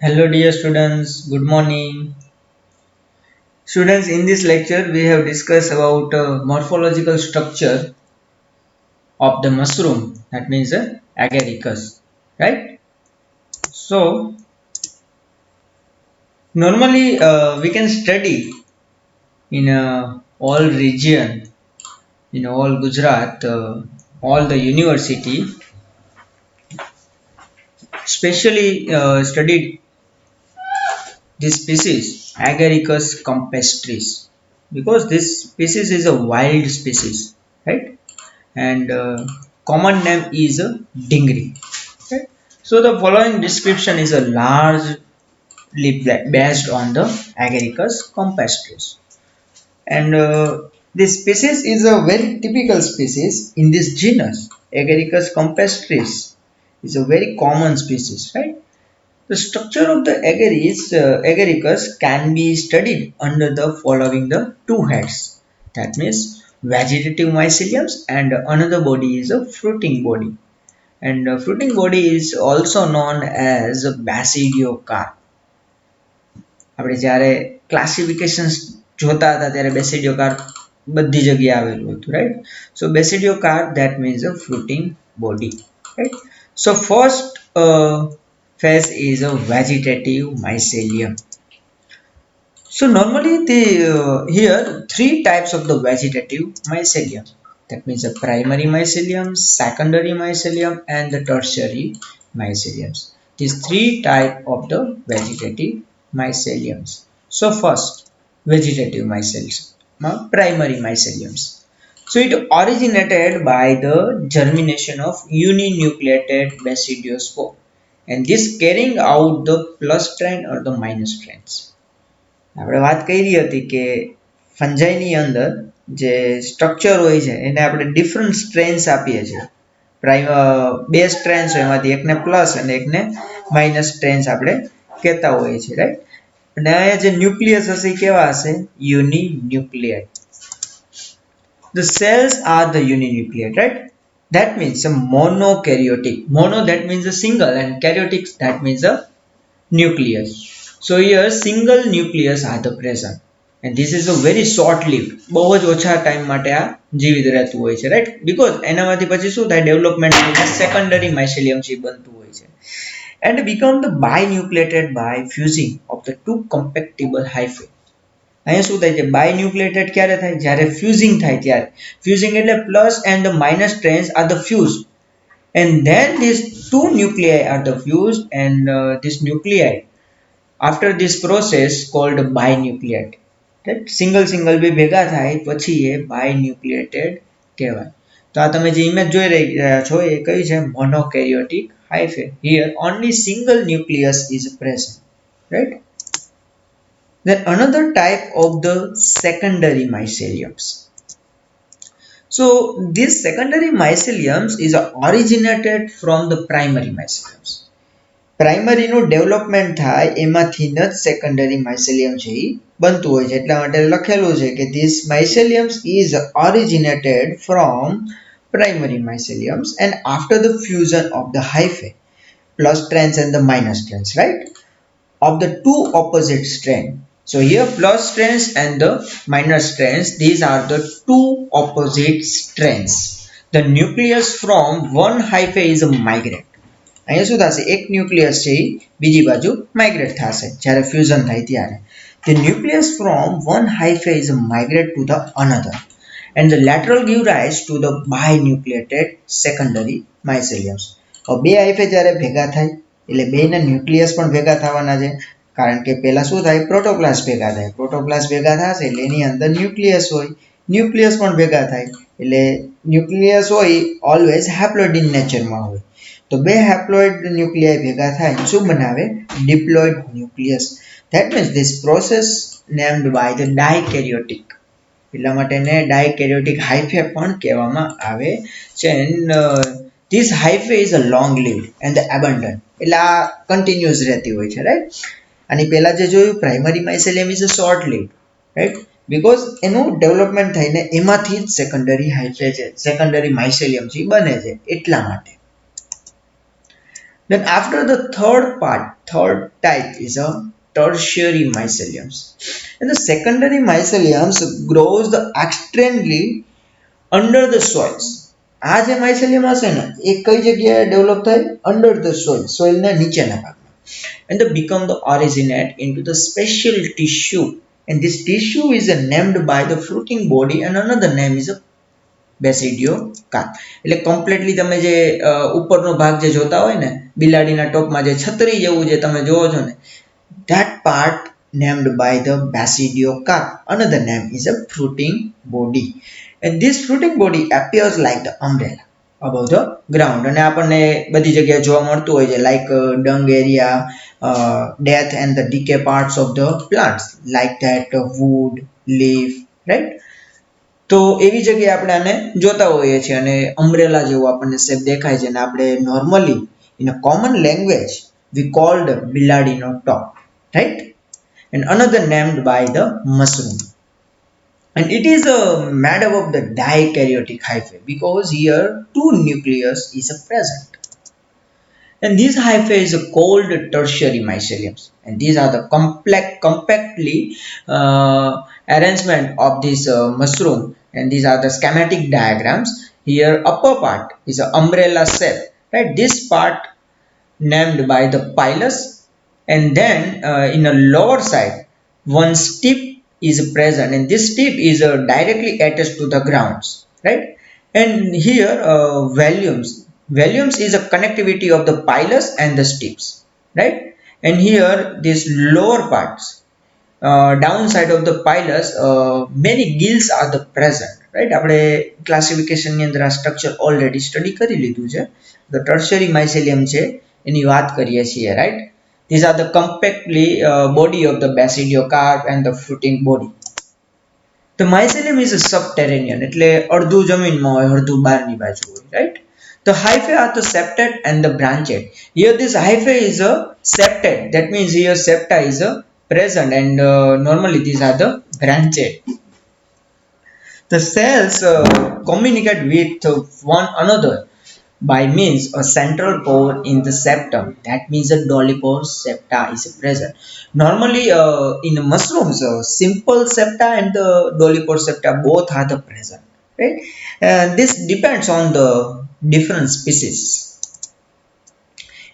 Hello dear students, good morning. Students, in this lecture we have discussed about morphological structure of the mushroom, that means agaricus, right? So normally we can study in all region, in all Gujarat, all the university, especially studied this species agaricus campestris because this species is a wild species, right? And common name is dingri. Okay? So the following description is a largely based on the Agaricus campestris, and this species is a very typical species in this genus. Agaricus campestris is a very common species, right? The structure of the agaricus can be studied under the following the two heads. That means vegetative myceliums and another body is a fruiting body. And fruiting body is also known as basidiocarp. આપણે જ્યારે classifications જોતા હતા ત્યારે બેસિડિયોકાર્પ બધી જગ્યાએ આવેલું હતું, right? So basidiocarp that means a fruiting body, right? So first phase is a vegetative mycelium. So normally here three types of the vegetative mycelium. That means the primary mycelium, secondary mycelium, and the tertiary myceliums. These three type of the vegetative myceliums. So first, vegetative mycelium, primary myceliums. So it originated by the germination of uninucleated basidiospore, and this carrying out the plus strand or the minus strands. આપણે વાત કરી હતી કે ફંજાઈની અંદર જે structure હોય છે એને આપણે ડિફરન્ટ સ્ટ્રેન્સ આપીએ છીએ. બે સ્ટ્રેન્સ હોય એમાંથી એકને પ્લસ અને એકને માઇનસ સ્ટ્રેન્સ આપણે કહેતા હોઈએ છીએ, રાઈટ? અને અહીંયા જે ન્યુક્લિયસ હશે એ કેવા હશે? યુનિન્યુક્લિયેટ. The cells are the uninucleate, right? That means a monokaryotic. Mono that means a single, and karyotic that means a nucleus. So here single nucleus are the present, and this is a very short lived. બહુ જ ઓછા time માટે આ જીવિત રહેતું હોય છે, right? Because એનામાંથી પછી શું થાય? ડેવલપમેન્ટ થઈને સેકન્ડરી માઇસેલિયમ છે બનતું હોય છે, and become the binucleated by fusing of the two compactable hyphae. અહીંયા શું થાય છે? બાયન્યુક્લિએટેડ ક્યારે થાય? જ્યારે ફ્યુઝિંગ થાય ત્યારે. ફ્યુઝિંગ એટલે plus and the minus strains are the fuse, and then these two nuclei are the fused, and this nuclei after this process called binucleate, right? Single બી ભેગા થાય પછી એ binucleated કહેવાય. તો આ તમે જે ઇમેજ જોઈ રહ્યા છો એ કઈ છે? મોનોકેરિયોટિક હાઇફે. Here only single nucleus is present, right? Then another type of the secondary myceliums. So this secondary myceliums is originated from the primary myceliums. પ્રાઇમરીનું ડેવલપમેન્ટ થાય એમાંથી જ સેકન્ડરી માઇસેલિયમ છે એ બનતું હોય છે. એટલા માટે લખેલું છે કે this myceliums is originated from primary myceliums and after the fusion of the hyphae, plus strands and the minus strands, right, of the two opposite strand. So here plus strands and the minus strands, these are the two opposite strands. The nucleus from one hyphae is a migrate. અહીંયા શું થશે? એક nucleus છે એ બીજી બાજુ migrate થશે જ્યારે fusion થાય ત્યારે. The nucleus from one hyphae is a migrate to the another, and the lateral give rise to the binucleated secondary myceliums. બે હાઇફે જ્યારે ભેગા થાય એટલે બેના ન્યુક્લિયસ પણ ભેગા થવાના છે, કારણ કે પહેલા શું થાય? પ્રોટોપ્લાસ ભેગા થાય. પ્રોટોપ્લાસ ભેગા થશે એટલે એની અંદર ન્યુક્લિયસ હોય. ન્યુક્લિયસ પણ ભેગા થાય એટલે ન્યુક્લિયસ હોય ઓલવેઝ હેપ્લોઇડ ઇન નેચરમાં હોય. તો બે હેપ્લોઇડ ન્યુક્લિયાઈ ભેગા થાય શું બનાવે? Diploid nucleus. That means this process named by the dikaryotic. એટલા માટે એને ડાયકેરિયોટિક હાઇફે પણ કહેવામાં આવે છે. This hyphae is a long lived and abundant. એટલે આ કન્ટિન્યુઅસ રહેતી હોય છે, રાઈટ? આની પહેલા જે જોયું primary mycelium is a short lived, right? Because એનું ડેવલપમેન્ટ થઈને એમાંથી જ સેકન્ડરી હાઇફે છે, સેકન્ડરી માઇસેલિયમ છે બને છે એટલા માટે. Then after the third type is a tertiary myceliums, and the secondary myceliums grows the externally under the soils. આ જે mycelium હશે ને એ કઈ જગ્યાએ ડેવલપ થાય under the soil ના નીચેના ભાગમાં, and they become the originate into the special tissue, and this tissue is named by the fruiting body and another name is a basidiocarp. એટલે કમ્પ્લીટલી તમે જે ઉપરનો ભાગ જે જોતા હોય ને બિલાડીના ટોપમાં જે છતરી જેવું જે તમે જોવો છો ને, that part named by the basidio carp. Another name is a fruiting body, and this fruiting body appears like the umbrella above the ground, અને આપણને બધી જગ્યાએ જોવા મળતું હોય છે like dung area, death and the decay parts of the plants like that wood, leaf, right? તો એવી જગ્યાએ આપણે આને જોતા હોઈએ છીએ અને અમ્બ્રેલા જેવો આપણને શેપ દેખાય છે, અને આપણે normally in a common language we called બિલાડીનો ટોપ, right? And another named by the mushroom, and it is made up of the dikaryotic hyphae because here two nucleus is present, and these hyphae is called tertiary myceliums, and these are the compactly arrangement of this mushroom, and these are the schematic diagrams. Here upper part is an umbrella shape, right? This part named by the pilus, and then in a lower side one tip is present, and this tip is directly attached to the grounds, right? And here volumes is a connectivity of the pilus and the tips, right? And here this lower parts, downside of the pilus, many gills are the present, right? આપણે classification ની અંદર આ structure already study કરી લીધું છે. The tertiary mycelium છે એની વાત કરીએ છીએ, right? These are the compactly body of the basidiocarp and the fruiting body. The mycelium is a subterranean, એટલે અડધું જમીનમાં હોય અડધું બહારની બાજુ હોય, right? The hyphae are the septate and the branched. Here this hyphae is a septate, that means here septa is a present, and normally these are the branched. The cells communicate with one another by means a central pore in the septum, that means a dolichos septa is present. Normally in the mushrooms simple septa and the dolichos septa both are the present, right? This depends on the different species.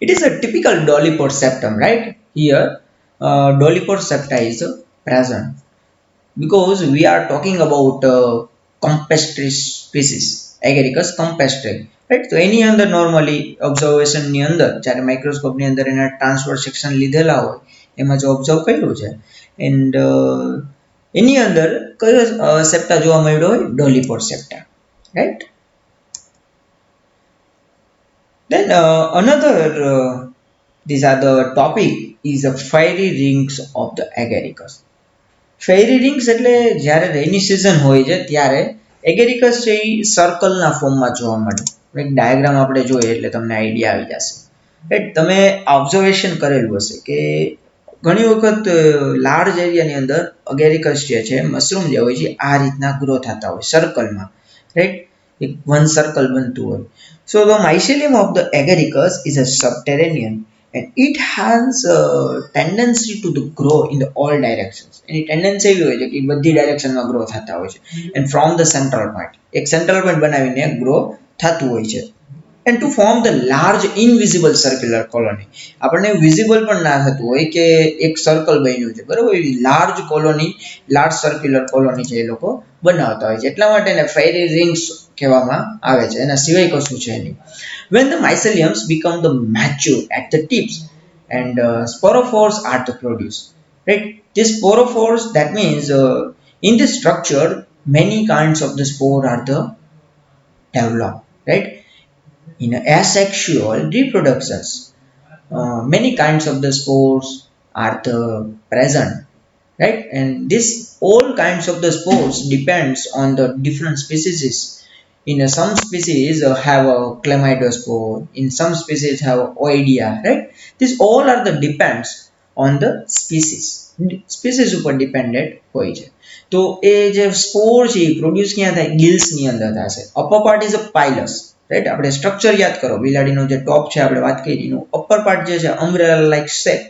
It is a typical dolichos septum, right? Here dolichos septa is present because we are talking about compestris species, agaricus compestris, right? તો એની અંદર normally observation ની અંદર જ્યારે microscope ની અંદર એના transfer section લીધેલા હોય એમાં જો ઓબ્ઝર્વ કર્યું છે, એન્ડ એની અંદર કયો સેપ્ટા જોવા મળ્યો હોય? ડોલિપોર સેપ્ટા, right? Then another these are the topic is the fiery rings of the agaricus. Fairy rings એટલે જ્યારે રેની સિઝન હોય છે ત્યારે એગેરિકસ છે એ સર્કલના ફોર્મમાં જોવા મળે. એક ડાયાગ્રામ આપણે જોઈએ એટલે તમને આઈડિયા આવી જશે, રાઈટ? તમે ઓબ્ઝર્વેશન કરેલું હશે કે ઘણી વખત લાર્જ એરિયાની અંદર અગેરિકસ જે છે મશરૂમ જે હોય છે આ રીતના ગ્રો થતા હોય સર્કલમાં, રાઈટ? એક વન સર્કલ બનતું હોય. સો the mycelium of the agaricus is a subterranean and it has a tendency to the grow in the all directions. Any tendency એવી હોય છે કે બધી ડાયરેક્શનમાં ગ્રો થતા હોય છે, and from the central point એક સેન્ટ્રલ પોઈન્ટ બનાવીને ગ્રો થતું હોય છે, and to form the large invisible circular colony. આપણને વિઝિબલ પણ ના થતું હોય કે એક સર્કલ બન્યું છે, બરોબર? Large colony, large circular colony છે એ લોકો બનાવતા હોય છે, એટલા માટે એને ફેરી રિંગ્સ કહેવામાં આવે છે. એના સિવાય કશું છે નહીં. When the myceliums become the mature at the tips and sporophores are to produce, right? This sporophores, that means in this structure many kinds of the spore are the developed, right? In asexual reproductions many kinds of the spores are the present, right? And this all kinds of the spores depends on the different species. In some species have a chlamydospore, in some species have oidea, right? This all are the depends on the species ઉપર dependent હોય છે. તો એ જે સ્પોર છે એ produce ક્યાં થાય? ગિલ્સ ની અંદર થશે. Upper part is a pileus, right? આપણે સ્ટ્રક્ચર યાદ કરો, બિલાડીનો જે ટોપ છે આપણે વાત કરી એનું અપર પાર્ટ જે છે અમ્બ્રેલા લાઇક શેપ,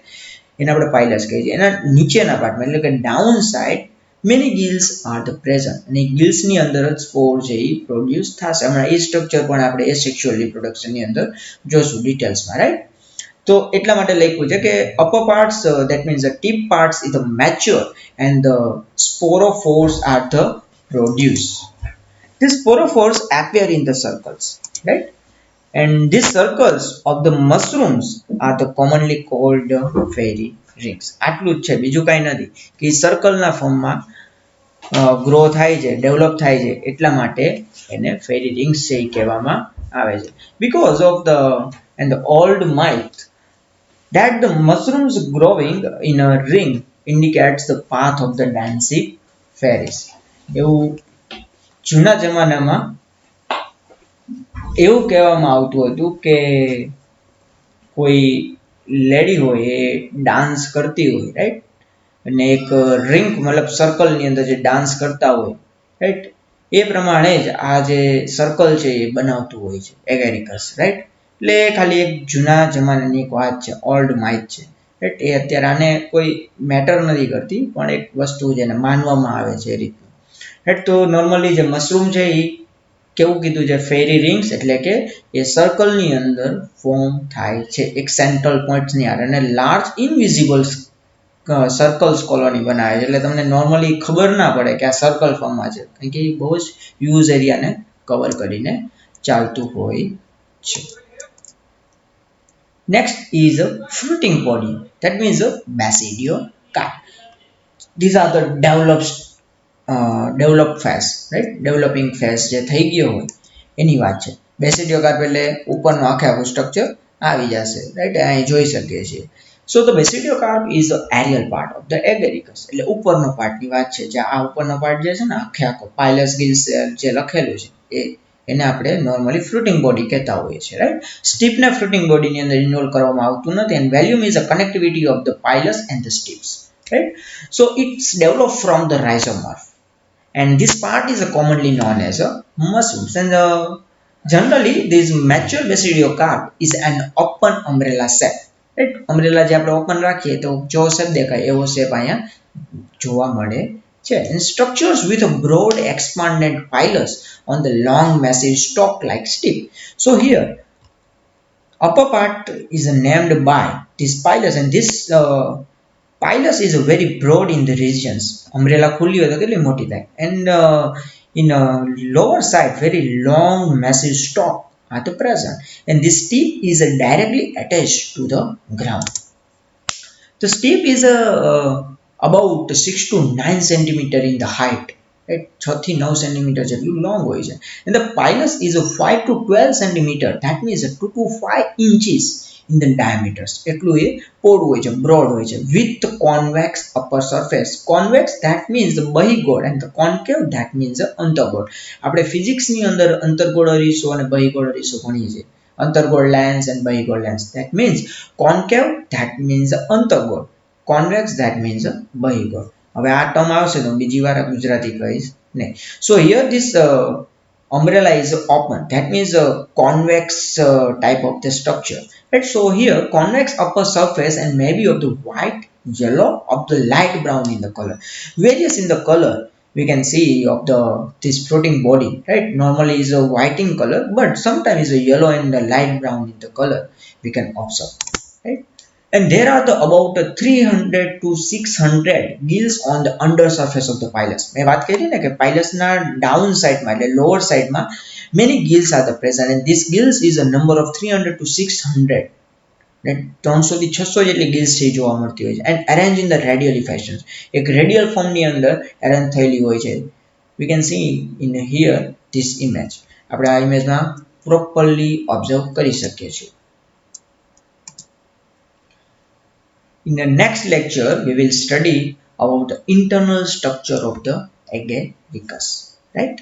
એને આપણે પાઇલસ કહીએ છીએ. એના નીચેના પાર્ટમાં એટલે કે down side many gills are the present, અને ગિલ્સની અંદર જ સ્પોર છે એ પ્રોડ્યુસ થશે. હમણાં એ સ્ટ્રક્ચર પણ આપણે એ સેક્સ્યુઅલ રિપ્રોડક્શનની અંદર જોશું ડિટેલ્સમાં, રાઈટ. તો એટલા માટે લખ્યું છે કે upper parts, that means the tip parts is the mature and the sporophores are the produce. These sporophores appear in the circles, right? And these circles of the mushrooms are the commonly called fairy rings. આટલું જ છે, બીજું કાંઈ નથી કે સર્કલના ફોર્મમાં grow થાય છે, ડેવલપ થાય છે, એટલા માટે એને ફેરી રિંગ્સ છે એ કહેવામાં આવે છે. Because of the and the old myth that the mushrooms growing in a ring indicates the path of the dancing fairies. એવું જૂના જમાનામાં એવું કહેવામાં આવતું હતું કે કોઈ લેડી હોય એ ડાન્સ કરતી હોય, રાઈટ, અને એક રિંગ મતલબ સર્કલની અંદર જે ડાન્સ કરતા હોય, રાઈટ, એ પ્રમાણે જ આ જે સર્કલ છે એ બનાવતું હોય છે એગેરિકસ, રાઈટ. એટલે ખાલી એક જૂના જમાનાની એક વાત છે, ઓલ્ડ માઇથ છે, રાઈટ. એ અત્યારે આને કોઈ મેટર નથી કરતી, પણ એક વસ્તુ જેને માનવામાં આવે છે એ રીતનું, રાઈટ. તો નોર્મલી જે મશરૂમ છે એ કેવું કીધું છે, ફેરી રિંગ્સ, એટલે કે એ સર્કલની અંદર ફોર્મ થાય છે એક સેન્ટ્રલ પોઈન્ટની આર, અને લાર્જ ઇનવિઝિબલ સર્કલ્સ કોલોની બનાવે છે. એટલે તમને નોર્મલી ખબર ના પડે કે આ સર્કલ ફોર્મમાં છે, કારણ કે એ બહુ જ યુઝ એરિયાને કવર કરીને ચાલતું હોય છે. Next is a fruiting body, that means a basidiocarp. These are the developed phase, right? Developing phase જે થઈ ગયો હોય એની વાત છે. બેસિડિયોકાર્પ એટલે ઉપરનું આખે આખું સ્ટ્રક્ચર આવી જશે, રાઈટ. અહીં જોઈ શકીએ છીએ. So the basidiocarp is the aerial part of the Agaricus, એટલે ઉપરનો પાર્ટની વાત છે. જે આ ઉપરનો પાર્ટ જે છે ને આખે આખો પાઇલસ ગિલ્સ જે લખેલું છે એને આપણે નોર્મલી ફ્રૂટિંગ બોડી કહેતા હોઈએ છીએ, રાઈટ. સ્ટીપને ફ્રૂટિંગ બોડીની અંદર ઇન્વોલ્વ કરવામાં આવતું નથી, and velum is a connectivity of the pileus and the stipes, right? So it's developed from the rhizomorph, and this part is commonly known as a mushrooms. And generally, this mature basidiocarp is an open umbrella shape, right? Umbrella જે આપણે open રાખીએ તો જો shape દેખાય એવો shape અહીંયા જોવા મળે છે. And structures with a broad expanded pilus on the long massive stalk like stick. So here upper part is named by this pilus, and this pilus is very broad in the regions. Umbrella ખુલ્લી હોય તો કેટલી મોટી થાય. And in a lower side, very long massive stalk are the present. And this tip is directly attached to the ground. The tip is about 6 to 9 centimeter in the height. 6 થી 9 centimetre જેટલું long હોય છે. And the pilus is 5 to 12 centimeter, that means 2 to 5 inches in the diameters. એટલું એ pod હોય છે, broad હોય છે, with convex upper surface. Convex, that means the બહિગોળ, and the concave, that means the અંતર્ગોળ. આપણે ફિઝિક્સની અંદર અંતર્ગોળ અરીસો અને બહિગોળ અરીસો ભણીએ છીએ. અંતર્ગોળ લેન્સ and બહિગોળ lens, that means concave, that means અંતર્ગોળ, convex, that means બહિગોળ. હવે આ ટર્મ આવશે તો બીજી વાર ગુજરાતી કહીશ નહીં. So here this umbrella is open, that means a convex type of the structure, right? So here convex upper surface and maybe of the white, yellow, of the light brown in the color. Various in the color we can see of the this floating body, right? Normally is a white in color, but sometimes is a yellow and a light brown in the color we can observe, right? And there are the about 300 to 600 gills on the under surface of the pilus. મેં વાત કરી ને કે પાઇલસના down સાઇડમાં એટલે lower સાઇડમાં many gills are the present, and this gills is a number of 300 to 600, 300 થી 600 જેટલી ગિલ્સ છે જોવા મળતી હોય છે. And arranged in the radially fashion, એક રેડિયલ ફોર્મની અંદર અરેન્જ થયેલી હોય છે. We can see in here this image. આપણે આ ઇમેજમાં પ્રોપરલી ઓબ્ઝર્વ કરી શકીએ છીએ. In the next lecture, we will study about the internal structure of the agaricus, right?